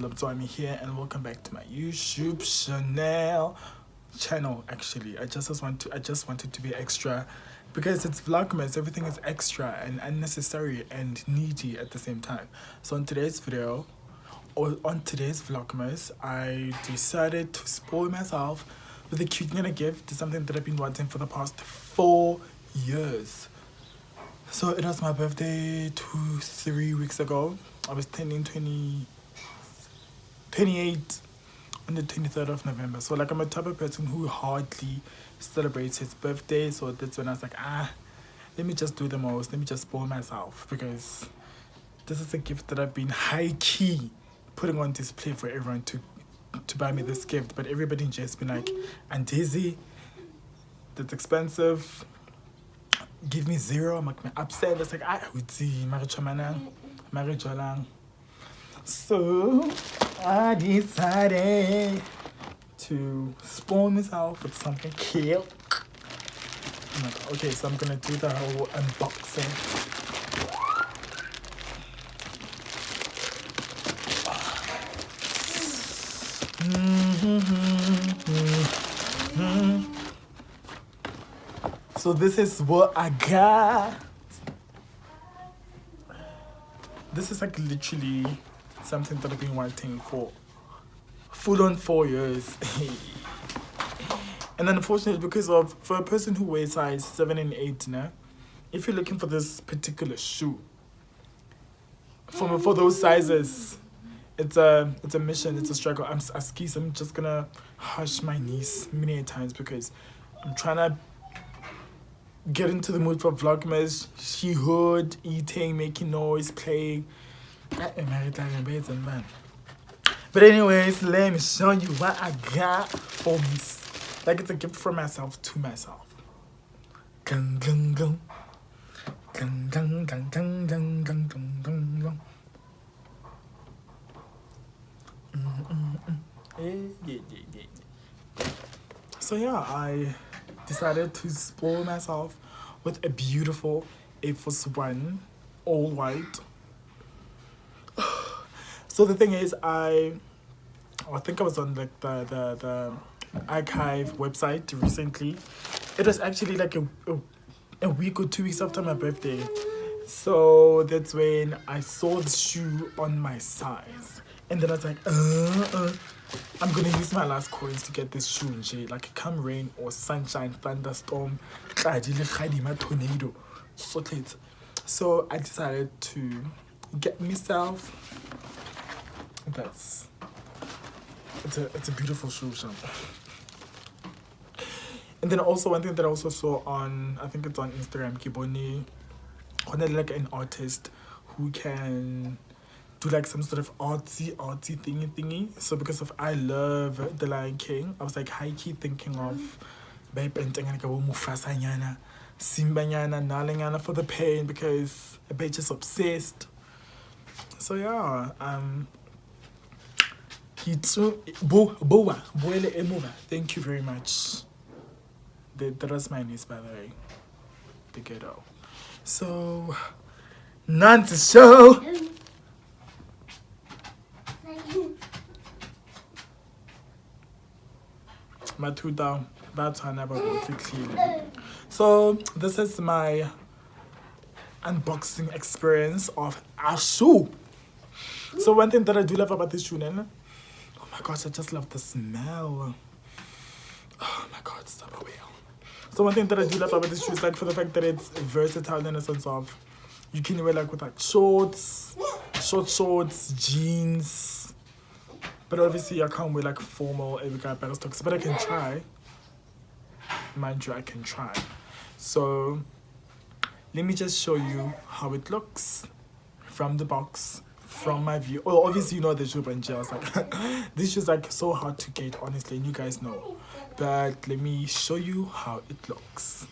I'm here and welcome back to my YouTube channel. Actually, I just wanted to be extra because it's Vlogmas. Everything is extra and unnecessary and needy at the same time. So on today's Vlogmas, I decided to spoil myself with a cute little gift to something that I've been wanting for the past 4 years. So it was my birthday 3 weeks ago. I was turning 28 on the 23rd of November. So like I'm a type of person who hardly celebrates his birthday. So that's when I was like, let me just do the most. Let me just spoil myself because this is a gift that I've been high-key putting on display for everyone to buy me this gift. But everybody just been like, "And Daisy, that's expensive. Give me 0. I'm like, upset. It's like, so I decided to spoil myself with something cute. Okay, so I'm gonna do the whole unboxing. So this is what I got. This is like literally something that I've been wanting for full on 4 years. And unfortunately, because for a person who wears size 7 and 8, if you're looking for this particular shoe, for those sizes, it's a mission, it's a struggle. I'm just gonna hush my niece many times because I'm trying to get into the mood for Vlogmas. She heard eating, making noise, playing. But anyways, let me show you what I got for me. Like it's a gift from myself to myself. Gung, gung, gung. Gung, gung, gung, gung, gung, gung, gung, gung, gung. Yeah. So yeah, I decided to spoil myself with a beautiful AF1 all white. So the thing is, I think I was on like the archive website recently. It was actually like a week or 2 weeks after my birthday. So that's when I saw the shoe on my size. And then I was like, I'm going to use my last coins to get this shoe in shade. Like come rain or sunshine, thunderstorm, tornado. So I decided to get myself. It's a beautiful shoe. And then also one thing that I also saw on, I think it's on Instagram, Kiboni, like an artist who can do like some sort of artsy thingy. So because of I love The Lion King, I was like high-key thinking of Mufasa nyana, Simba nyana, Nala nyana for the pain because a bitch is obsessed. So yeah, thank you very much. That was my niece, by the way, the ghetto. So none to show. My two down. That's how I never go to clearly. So this is my unboxing experience of our shoe. So one thing that I do love about this shoe, oh my gosh, I just love the smell. Oh my god, stop away. So one thing that I do love about this shoe is like for the fact that it's versatile in a sense of you can wear like with like shorts, short shorts, jeans. But obviously I can't wear like formal every guy stocks, but I can try. Mind you, I can try. So let me just show you how it looks from the box, from my view. Oh, obviously you know the shoe, but I was like, this shoe is like so hard to get, honestly, and you guys know. But let me show you how it looks.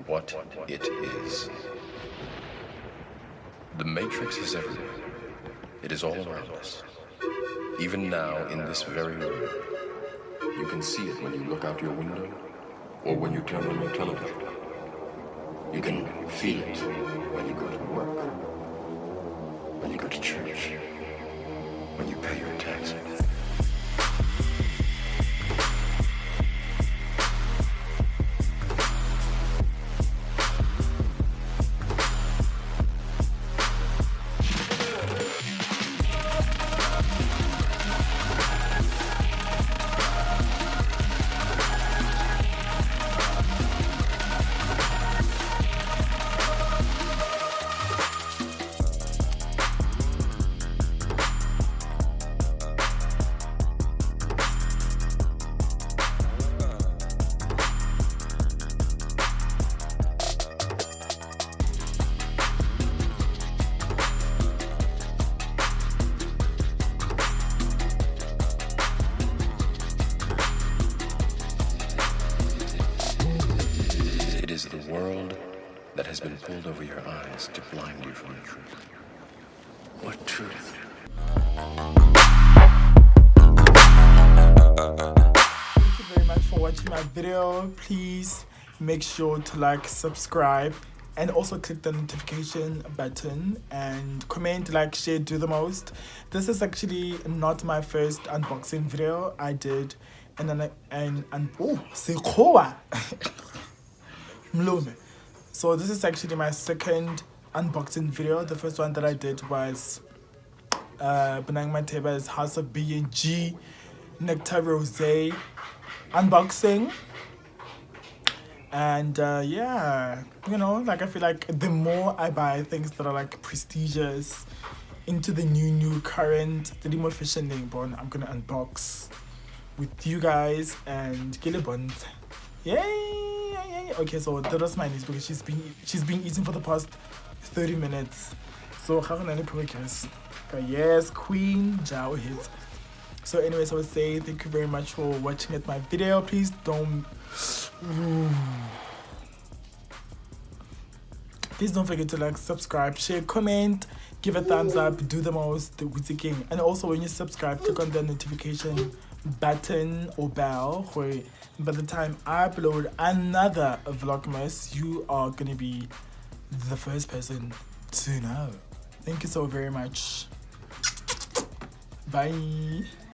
what it is. The Matrix is everywhere. It is all around us. Even now, in this very room. You can see it when you look out your window or when you turn on your television. You can feel it when you go to work, when you go to church, when you pay your taxes. It is the world that has been pulled over your eyes to blind you from the truth. What truth? Thank you very much for watching my video. Please make sure to like, subscribe, and also click the notification button and comment, like, share, do the most. This is actually not my first unboxing video. I did so this is actually my second unboxing video. The first one that I did was Benang Mateba's House of B&G Nectar Rosé unboxing. And yeah, you know, like I feel like the more I buy things that are like prestigious into the new current, the more fashion born, I'm gonna unbox with you guys and get a bond. Yay! Okay, so that was my niece because she's been eating for the past 30 minutes. So how can I progress? Yes, Queen Jao hit. So anyways, I would say thank you very much for watching my video. Please don't forget to like, subscribe, share, comment, give a thumbs up, do the most with the king. And also when you subscribe, click on the notification button or bell where by the time I upload another vlogmas, you are gonna be the first person to know. Thank you so very much. Bye.